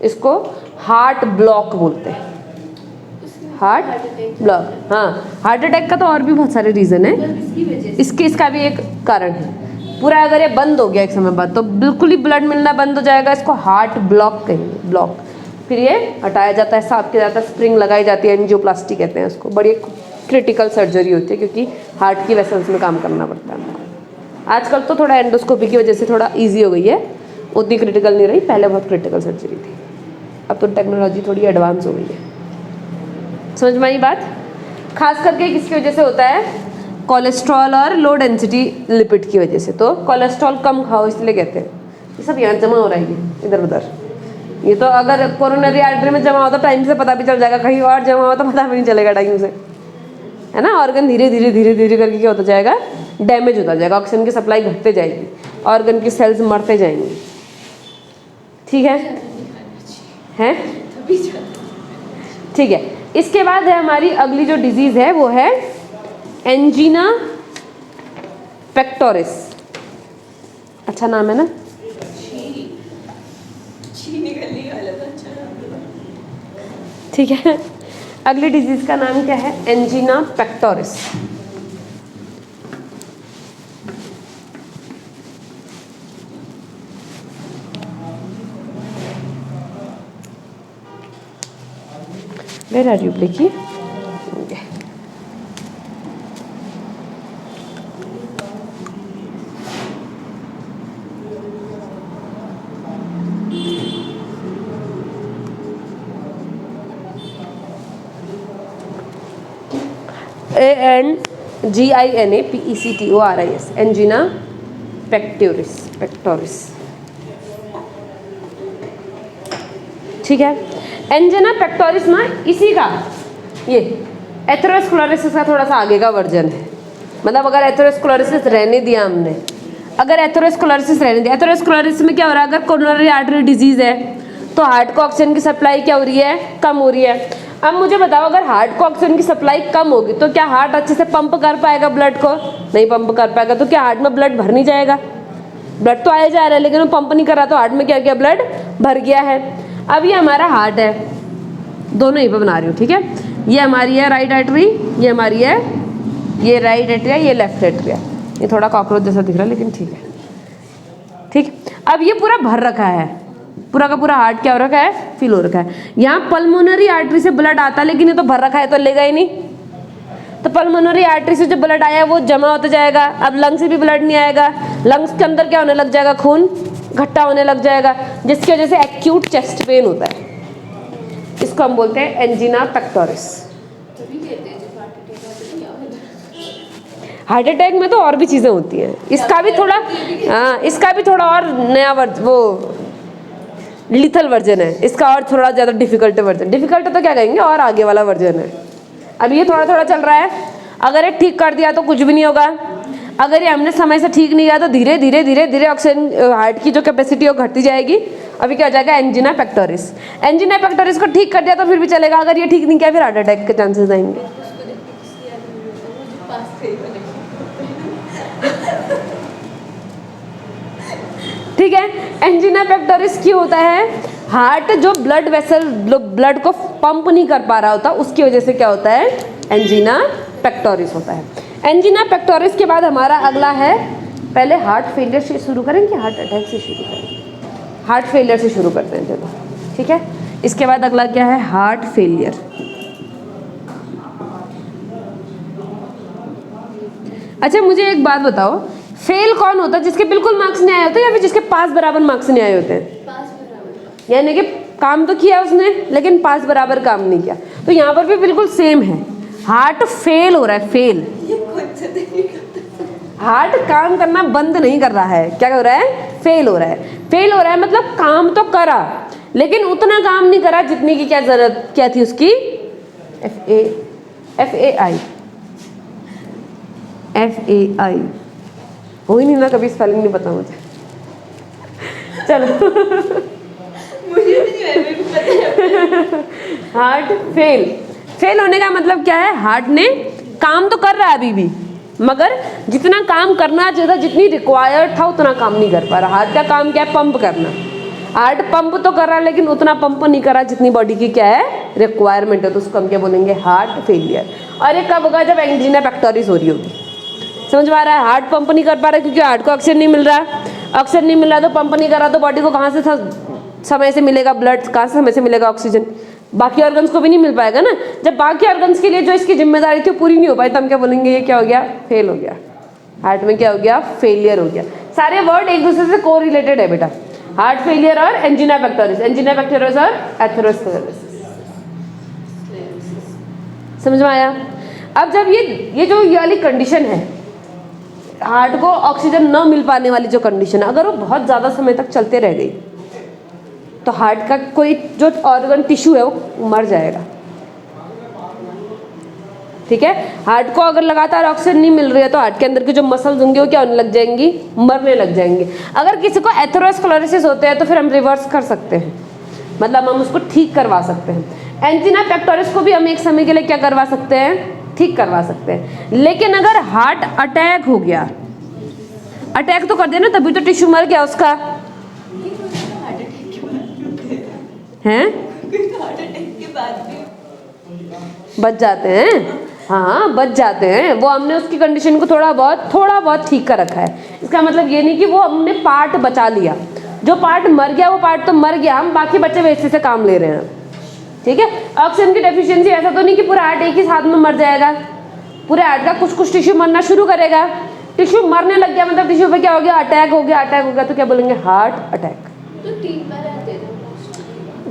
इसको हार्ट ब्लॉक बोलते हैं, हार्ट ब्लॉक। हाँ, हार्ट अटैक का तो और भी बहुत सारे रीज़न है, इसका भी एक कारण है। पूरा अगर ये बंद हो गया एक समय बाद तो बिल्कुल ही ब्लड मिलना बंद हो जाएगा, इसको हार्ट ब्लॉक कहेंगे, ब्लॉक। फिर ये हटाया जाता है, साफ किया जाता है, स्प्रिंग लगाई जाती है, एंजियोप्लास्टी कहते हैं उसको। बड़ी क्रिटिकल सर्जरी होती है क्योंकि हार्ट की वेसल्स में काम करना पड़ता है हमको। आजकल तो थोड़ा एंडोस्कोपी की वजह से थोड़ा ईजी हो गई है, उतनी क्रिटिकल नहीं रही, पहले बहुत क्रिटिकल सर्जरी थी। अब तो टेक्नोलॉजी थोड़ी एडवांस हो गई है। समझ में आई बात? खास करके किसकी वजह से होता है? कोलेस्ट्रॉल और लो डेंसिटी लिपिड की वजह से। तो कोलेस्ट्रॉल कम खाओ इसलिए कहते हैं। ये सब यहाँ जमा हो रहा है इधर उधर। ये तो अगर कोरोनरी आर्टरी में जमा हो तो टाइम से पता भी चल जाएगा, कहीं और जमा हो तो पता भी नहीं चलेगा टाइम से, है ना। ऑर्गन धीरे धीरे धीरे धीरे करके क्या होता जाएगा? डैमेज होता जाएगा, ऑक्सीजन की सप्लाई घटते जाएगी, ऑर्गन की सेल्स मरते जाएंगी। ठीक है, हैं? ठीक है। इसके बाद है हमारी अगली जो डिजीज़ है वो है एंजीना पेक्टोरिस। अच्छा नाम है ना? ठीक है। अगली डिजीज़ का नाम क्या है? Angina pectoris. Where are you, Blakey? Okay. ANGINAPECTORIS, angina pectoris. ठीक है। एंजीना पेक्टोरिस ना इसी का, ये एथेरोस्क्लेरोसिस का थोड़ा सा आगे का वर्जन है। मतलब अगर एथेरोस्क्लेरोसिस रहने दिया हमने, अगर एथेरोस्क्लेरोसिस रहने दिया, एथेरोस्क्लेरोसिस में क्या हो रहा है? अगर कोरोनरी आर्टरी डिजीज है तो हार्ट को ऑक्सीजन की सप्लाई क्या हो रही है? कम हो रही है। अब मुझे बताओ, अगर हार्ट को ऑक्सीजन की सप्लाई कम होगी तो क्या हार्ट अच्छे से पंप कर पाएगा ब्लड को? नहीं पंप कर पाएगा। तो क्या हार्ट में ब्लड भर नहीं जाएगा? ब्लड तो आया जा रहा है लेकिन वो पंप नहीं कर रहा, तो हार्ट में क्या क्या ब्लड भर गया है। अब ये हमारा हार्ट है, दोनों ही पे बना रही हूँ, ठीक है। ये हमारी है राइट आर्टरी, ये हमारी है, ये राइट एट्रिया, ये लेफ्ट एट्रिया। ये थोड़ा कॉकरोच जैसा दिख रहा है लेकिन ठीक है, ठीक। अब ये पूरा भर रखा है, पूरा का पूरा हार्ट क्या हो रखा है? फिल हो रखा है। यहाँ पल्मोनरी आर्टरी से ब्लड आता है लेकिन ये तो भर रखा है तो लेगा ही नहीं। तो पल्मोनरी आर्टरी से जो ब्लड आया वो जमा होता जाएगा। अब लंग्स से भी ब्लड नहीं आएगा, लंग्स के अंदर क्या होने लग जाएगा? खून इकट्ठा होने लग जाएगा, जिसकी वजह से एक्यूट चेस्ट पेन होता है। इसको हम बोलते हैं एंजीना पेक्टोरिस। हार्ट अटैक में तो और भी चीज़ें होती हैं, इसका भी थोड़ा, हाँ इसका भी थोड़ा और नया वो लिथल वर्जन है इसका, और थोड़ा ज़्यादा डिफिकल्ट वर्जन। डिफिकल्ट तो क्या कहेंगे, और आगे वाला वर्जन है। अब ये थोड़ा थोड़ा चल रहा है, अगर ये ठीक कर दिया तो कुछ भी नहीं होगा। अगर ये हमने समय से ठीक नहीं किया तो धीरे धीरे धीरे धीरे ऑक्सीजन हार्ट की जो कैपेसिटी है वो घटती जाएगी। अभी क्या हो जाएगा? एंजीना पेक्टोरिस। एंजीना पेक्टोरिस को ठीक कर दिया तो फिर भी चलेगा, अगर ये ठीक नहीं किया फिर हार्ट अटैक के चांसेस आएंगे। ठीक है। एंजीना पेक्टोरिस क्यों होता है? हार्ट जो ब्लड वेसल ब्लड को पंप नहीं कर पा रहा होता, उसकी वजह से क्या होता है? एंजीना पेक्टोरिस होता है। एंजीना पेक्टोरिस के बाद हमारा अगला है, पहले हार्ट फेलियर से शुरू करें कि हार्ट अटैक से शुरू करें? हार्ट फेलियर से शुरू करते हैं, चलो ठीक है। इसके बाद अगला क्या है? Heart failure. अच्छा मुझे एक बात बताओ, फेल कौन होता है? जिसके बिल्कुल मार्क्स नहीं आए होते या फिर जिसके पास बराबर मार्क्स नहीं आए होते हैं? यानी कि काम तो किया उसने लेकिन पास बराबर काम नहीं किया। तो यहाँ पर भी बिल्कुल सेम है, हार्ट फेल हो रहा है। फेल, हार्ट काम करना बंद नहीं कर रहा है, क्या हो रहा है? फेल हो रहा है। फेल हो रहा है मतलब काम तो करा लेकिन उतना काम नहीं करा जितनी की क्या जरूरत क्या थी उसकी। FAI हो ही नहीं ना, कभी स्पेलिंग नहीं पता मुझे। चलो मुझे नहीं पता। हार्ट फेल, फेल होने का मतलब क्या है? हार्ट ने काम तो कर रहा है अभी भी, मगर जितना काम करना चाहिए, जितनी रिक्वायर्ड था उतना काम नहीं कर पा रहा। हार्ट का काम क्या है? पंप करना। हार्ट पंप तो कर रहा है लेकिन उतना पंप नहीं कर रहा जितनी बॉडी की क्या है? रिक्वायरमेंट है। तो उसको हम क्या बोलेंगे? Heart failure. और ये कब होगा? जब एंजीना पेक्टोरिस हो रही होगी। समझ में आ रहा है? हार्ट पंप नहीं कर पा रहा क्योंकि हार्ट को ऑक्सीजन नहीं मिल रहा। ऑक्सीजन नहीं मिल रहा तो पंप नहीं कर रहा तो बॉडी को कहाँ से समय से मिलेगा ब्लड, कहाँ से समय से मिलेगा ऑक्सीजन? बाकी ऑर्गन्स को भी नहीं मिल पाएगा ना। जब बाकी ऑर्गन्स के लिए जो इसकी जिम्मेदारी थी वो पूरी नहीं हो पाई तो हम क्या बोलेंगे? ये क्या हो गया? फेल हो गया। हार्ट में क्या हो गया? फेलियर हो गया। सारे वर्ड एक दूसरे से को रिलेटेड है बेटा, हार्ट फेलियर और एंजिना पेक्टोरिस, एंजिना पेक्टोरिस और एथेरोस्क्लेरोसिस। समझ में आया? अब जब ये जो ये वाली कंडीशन है, हार्ट को ऑक्सीजन न मिल पाने वाली जो कंडीशन है, अगर वो बहुत ज़्यादा समय तक चलते रह गई तो हार्ट का कोई जो ऑर्गन टिश्यू है वो मर जाएगा। ठीक है, हार्ट को अगर लगातार ऑक्सीजन नहीं मिल रही है तो हार्ट के अंदर की जो मसल्स होंगी वो क्या होने लग जाएंगी? मरने लग जाएंगी। अगर किसी को एथेरोस्क्लेरोसिस होते हैं तो फिर हम रिवर्स कर सकते हैं, मतलब हम उसको ठीक करवा सकते हैं। एंजिना पेक्टोरिस को भी हम एक समय के लिए क्या करवा सकते हैं? ठीक करवा सकते हैं। लेकिन अगर हार्ट अटैक हो गया, अटैक तो कर दिया ना, तभी तो टिश्यू मर गया उसका, हैं? हार्ट अटैक के बाद भी बच जाते हैं। हाँ, बच जाते हैं। वो हमने उसकी कंडीशन को थोड़ा बहुत ठीक कर रखा है। इसका मतलब ये नहीं कि वो हमने पार्ट बचा लिया। जो पार्ट मर गया वो पार्ट तो मर गया, हम बाकी बचे हुए हिस्से से काम ले रहे हैं। ठीक है, ऑक्सीजन की डेफिशिएंसी ऐसा तो नहीं कि पूरा हार्ट एक ही साथ में मर जाएगा। पूरे हार्ट का कुछ टिश्यू मरना शुरू करेगा। टिश्यू मरने लग गया मतलब टिश्यू पे क्या हो गया? अटैक हो गया। अटैक हो गया तो क्या बोलेंगे? Heart attack. तो 3 बार आते हैं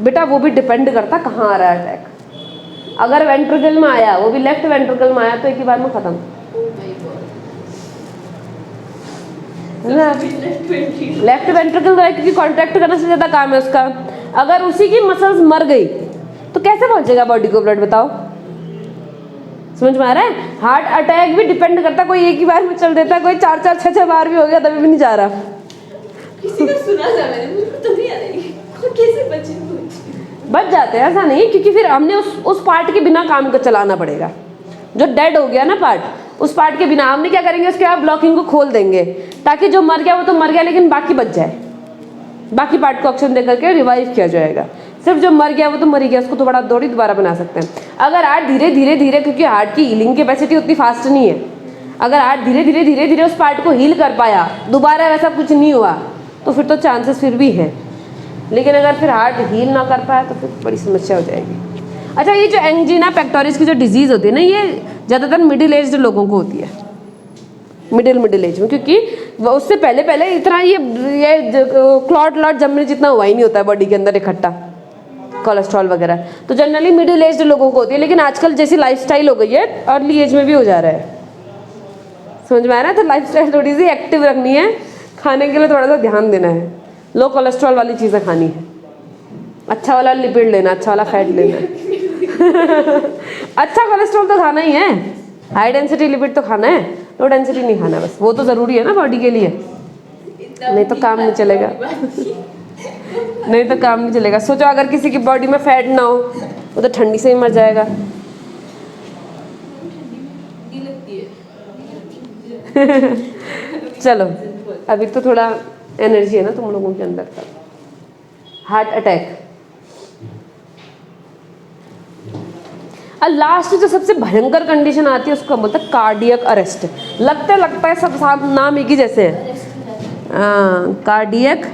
बेटा वो भी डिपेंड करता कहाँ आ रहा है अटैक। अगर वेंट्रिकल में आया, वो भी लेफ्ट वेंट्रिकल में आया तो एक ही बार में खत्म। लेफ्ट वेंट्रिकल तो है क्योंकि कॉन्ट्रैक्ट करने से ज्यादा काम है उसका। अगर उसी की मसल्स मर गई तो कैसे पहुंचेगा बॉडी को ब्लड? बताओ, समझ में आ रहा है? हार्ट अटैक भी डिपेंड करता, कोई एक ही बार में चल देता, कोई 4-4, 6-6 बार भी हो गया तभी भी नहीं जा रहा। किसी का सुना था मैंने, मुझे तो नहीं आ रही कैसे बचे। बच जाते हैं, ऐसा नहीं, क्योंकि फिर हमने उस पार्ट के बिना काम को चलाना पड़ेगा। जो डेड हो गया ना पार्ट, उस पार्ट के बिना हमने क्या करेंगे? उसके बाद ब्लॉकिंग को खोल देंगे ताकि जो मर गया वो तो मर गया लेकिन बाकी बच जाए। बाकी पार्ट को ऑक्सीजन दे करके रिवाइव किया जाएगा। सिर्फ जो मर गया वो तो मर गया, उसको तो बड़ा दौड़ी दोबारा बना सकते हैं। अगर हार्ट धीरे धीरे क्योंकि हार्ट की हीलिंग कैपेसिटी उतनी फास्ट नहीं है, अगर हार्ट धीरे धीरे उस पार्ट को हील कर पाया, दोबारा वैसा कुछ नहीं हुआ तो फिर तो चांसेस फिर भी हैं। लेकिन अगर फिर हार्ट हील ना कर पाया तो फिर बड़ी समस्या हो जाएगी। अच्छा, ये जो एंजिना पेक्टोरिस की जो डिजीज़ होती है ना, ये ज़्यादातर मिडिल एज्ड लोगों को होती है। मिडिल एज में, क्योंकि उससे पहले इतना ये क्लॉट जमने जितना हुआ ही नहीं होता है बॉडी के अंदर इकट्ठा, कोलेस्ट्रॉल वगैरह। तो जनरली मिडिल एज्ड लोगों को होती है। लेकिन आजकल जैसी लाइफस्टाइल हो गई है, अर्ली एज में भी हो जा रहा है। समझ में आ रहा है? तो लाइफस्टाइल थोड़ी सी एक्टिव रखनी है, खाने के लिए थोड़ा सा ध्यान देना है, लो कोलेस्ट्रॉल वाली चीज़ें खानी है, अच्छा वाला लिपिड लेना, अच्छा वाला फैट लेना है। अच्छा कोलेस्ट्रॉल तो खाना ही है, हाई डेंसिटी लिपिड तो खाना है, लो डेंसिटी नहीं खाना, बस वो तो ज़रूरी है ना बॉडी के लिए, नहीं तो काम नहीं चलेगा। नहीं तो काम नहीं चलेगा। सोचो अगर किसी की बॉडी में फैट ना हो वो तो ठंडी से ही मर जाएगा। चलो, अभी तो थोड़ा एनर्जी है ना तुम लोगों के अंदर का। हार्ट अटैक, और लास्ट जो सबसे भयंकर कंडीशन आती है उसको बोलते हैं कार्डियक अरेस्ट। लगता है सब साथ नाम एक ही जैसे है। हाँ, कार्डियक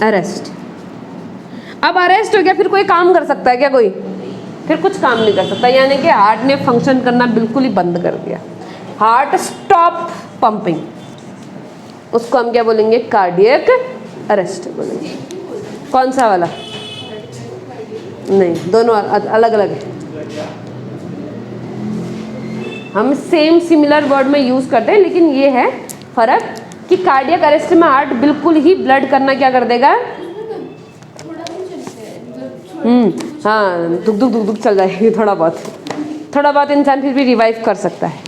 अरेस्ट। अब अरेस्ट हो गया, फिर कोई काम कर सकता है क्या? कोई फिर कुछ काम नहीं कर सकता, यानी कि हार्ट ने फंक्शन करना बिल्कुल ही बंद कर दिया। हार्ट स्टॉप पंपिंग, उसको हम क्या बोलेंगे? कार्डियक अरेस्ट बोलेंगे। कौन सा वाला? नहीं, दोनों अलग अलग है। हम सेम सिमिलर वर्ड में यूज़ करते हैं, लेकिन ये है फर्क कि कार्डियक अरेस्ट में हार्ट बिल्कुल ही ब्लड करना क्या कर देगा? हाँ, दुख चल जाएगी थोड़ा बहुत इंसान फिर भी रिवाइव कर सकता है।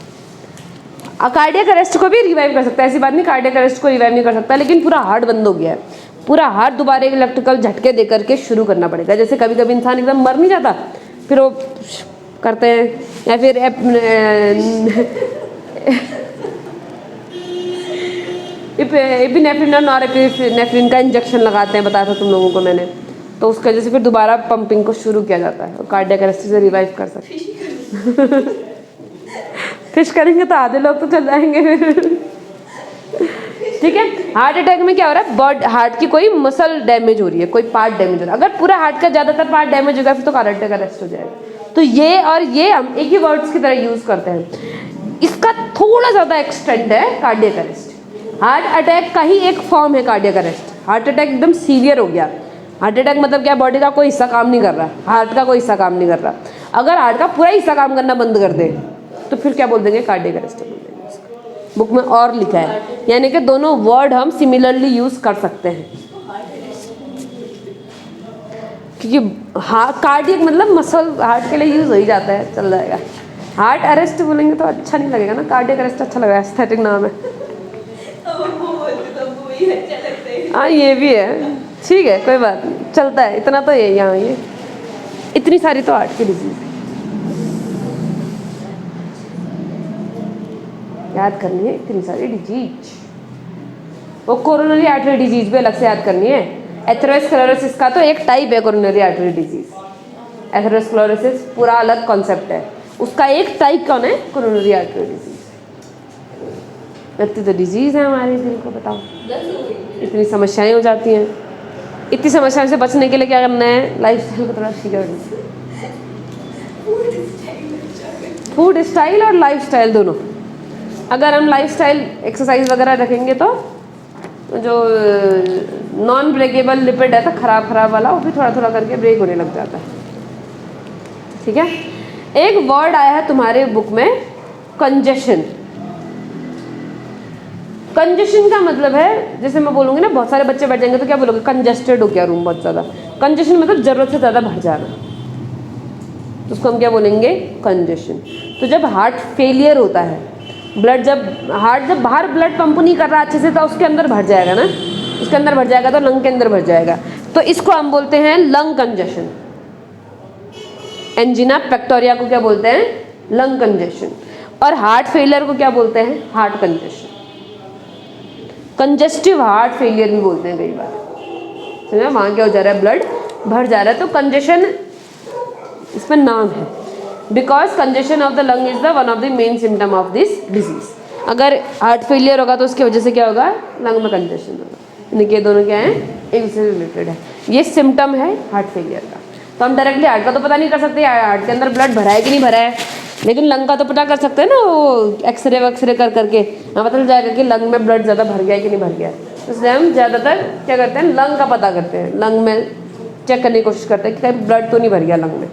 कार्डियक अरेस्ट को भी रिवाइव कर सकता है, ऐसी बात नहीं कार्डियक अरेस्ट को रिवाइव नहीं कर सकता, लेकिन पूरा हार्ट बंद हो गया है, पूरा हार्ट दोबारा इलेक्ट्रिकल झटके दे करके शुरू करना पड़ेगा। जैसे कभी कभी इंसान एकदम मर नहीं जाता, फिर वो करते हैं, या फिर एपिनेफ्रिन और नॉरएपिनेफ्रिन का इंजेक्शन लगाते हैं, बताया था तुम लोगों को मैंने। तो उसकी वजह से फिर दोबारा पंपिंग को शुरू किया जाता है और कार्डियक अरेस्ट से रिवाइव कर सकते हैं। फिश करेंगे तो आधे लोग तो चल जाएंगे फिर। ठीक है, हार्ट अटैक में क्या हो रहा है, बॉडी हार्ट की कोई मसल डैमेज हो रही है, कोई पार्ट डैमेज हो रहा है। अगर पूरा हार्ट का ज़्यादातर पार्ट डैमेज होगा फिर तो कार्डियक अरेस्ट हो जाएगा। तो ये और ये हम एक ही वर्ड्स की तरह यूज़ करते हैं। इसका थोड़ा ज़्यादा एक्सटेंट है कार्डियक अरेस्ट। हार्ट अटैक का ही एक फॉर्म है कार्डियक अरेस्ट। हार्ट अटैक एकदम सीवियर हो गया। हार्ट अटैक मतलब क्या, बॉडी का कोई हिस्सा काम नहीं कर रहा, हार्ट का कोई हिस्सा काम नहीं कर रहा। अगर हार्ट का पूरा हिस्सा काम करना बंद कर दे तो फिर क्या बोल देंगे, कार्डियक अरेस्ट बोल देंगे। बुक में और लिखा है, यानी कि दोनों वर्ड हम सिमिलरली यूज कर सकते हैं। क्योंकि कार्डियक मतलब मसल हार्ट के लिए यूज हो ही जाता है, चल जाएगा। हार्ट अरेस्ट बोलेंगे तो अच्छा नहीं लगेगा ना, कार्डियक अरेस्ट अच्छा लगेगा, एस्थेटिक नाम है। हाँ ये भी है, ठीक है कोई बात नहीं, चलता है, इतना तो ये यहाँ ये इतनी सारी तो हार्ट की डिजीज है, याद करनी है इतनी सारी डिजीज। वो कोरोनरी आर्टरी डिजीज भी अलग से याद करनी है। एथेरोस्क्लेरोसिस का तो एक टाइप है कोरोनरी आर्टरी डिजीज। एथेरोस्क्लेरोसिस पूरा अलग कॉन्सेप्ट है, उसका एक टाइप कौन है, कोरोनरी आर्टरी डिजीज। इतनी तो डिजीज है हमारे दिल को, बताओ इतनी समस्याएं हो जाती हैं। इतनी समस्याओं से बचने के लिए क्या करना है, लाइफ स्टाइल को थोड़ा ठीक करना। फूड स्टाइल और लाइफ स्टाइल दोनों, अगर हम लाइफ स्टाइल एक्सरसाइज वगैरह रखेंगे तो जो नॉन ब्रेकेबल लिपिड है तो खराब वाला, वो भी थोड़ा थोड़ा करके ब्रेक होने लग जाता है। ठीक है, एक वर्ड आया है तुम्हारे बुक में, कंजेशन। कंजेशन का मतलब है, जैसे मैं बोलूँगी ना, बहुत सारे बच्चे बैठ जाएंगे तो क्या बोलोगे, कंजेस्टेड हो गया रूम बहुत ज़्यादा। कंजेशन मतलब ज़रूरत से ज़्यादा भर जाना, तो उसको हम क्या बोलेंगे, कंजेशन। तो जब हार्ट फेलियर होता है, ब्लड हार्ट जब बाहर ब्लड पंप नहीं कर रहा अच्छे से तो उसके अंदर भर जाएगा ना, उसके अंदर भर जाएगा तो लंग के अंदर भर जाएगा, तो इसको हम बोलते हैं लंग कंजेशन। एंजिना पेक्टोरिया को क्या बोलते हैं, लंग कंजेशन। और हार्ट फेलियर को क्या बोलते हैं, heart congestion. Congestive heart failure भी बोलते हैं कई बार, समझा, वहाँ क्या हो जा रहा है, ब्लड भर जा रहा है, तो कंजेशन इसमें नाम है। Because congestion of the lung is the one of the main symptom of this disease. अगर हार्ट फेलियर होगा तो उसकी वजह से क्या होगा, लंग में कंजेशन होगा। यानी कि ये दोनों क्या है, एक दूसरे से रिलेटेड है। ये सिम्टम है हार्ट फेलियर का। तो हम डायरेक्टली हार्ट का तो पता नहीं कर सकते हार्ट के अंदर ब्लड भरा है कि नहीं भरा है, लेकिन लंग का तो पता कर सकते हैं ना, वो एक्सरे वक्सरे कर करके हमें पता चल जाएगा कि लंग में ब्लड ज़्यादा भर गया है कि नहीं भर गया। तो इसलिए हम ज़्यादातर क्या करते हैं, लंग का पता करते हैं, लंग में चेक करने की कोशिश करते हैं कि कहीं ब्लड तो नहीं भर गया लंग में।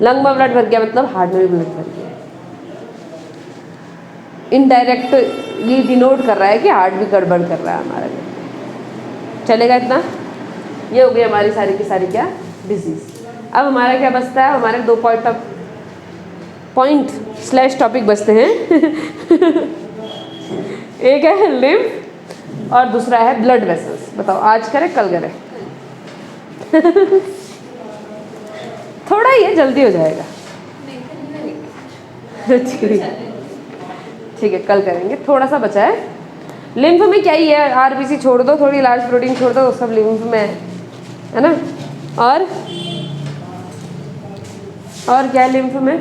लंग में ब्लड भर गया मतलब हार्ट में भी ब्लड भर गया। इनडायरेक्टली डिनोट कर रहा है कि हार्ट भी गड़बड़ कर रहा है हमारा। चलेगा इतना, ये हो गई हमारी सारी की सारी क्या, डिजीज। अब हमारा क्या बचता है, हमारे 2 पॉइंट / टॉपिक बचते हैं। एक है लिम्फ और दूसरा है ब्लड वेसल्स। बताओ आज करें कल करें? थोड़ा ही है, जल्दी हो जाएगा। ठीक है कल करेंगे, थोड़ा सा बचा है। लिम्फ में क्या ही है, आरबीसी छोड़ दो, थोड़ी लार्ज प्रोटीन छोड़ दो, सब लिम्फ में है ना। और क्या है लिम्फ में,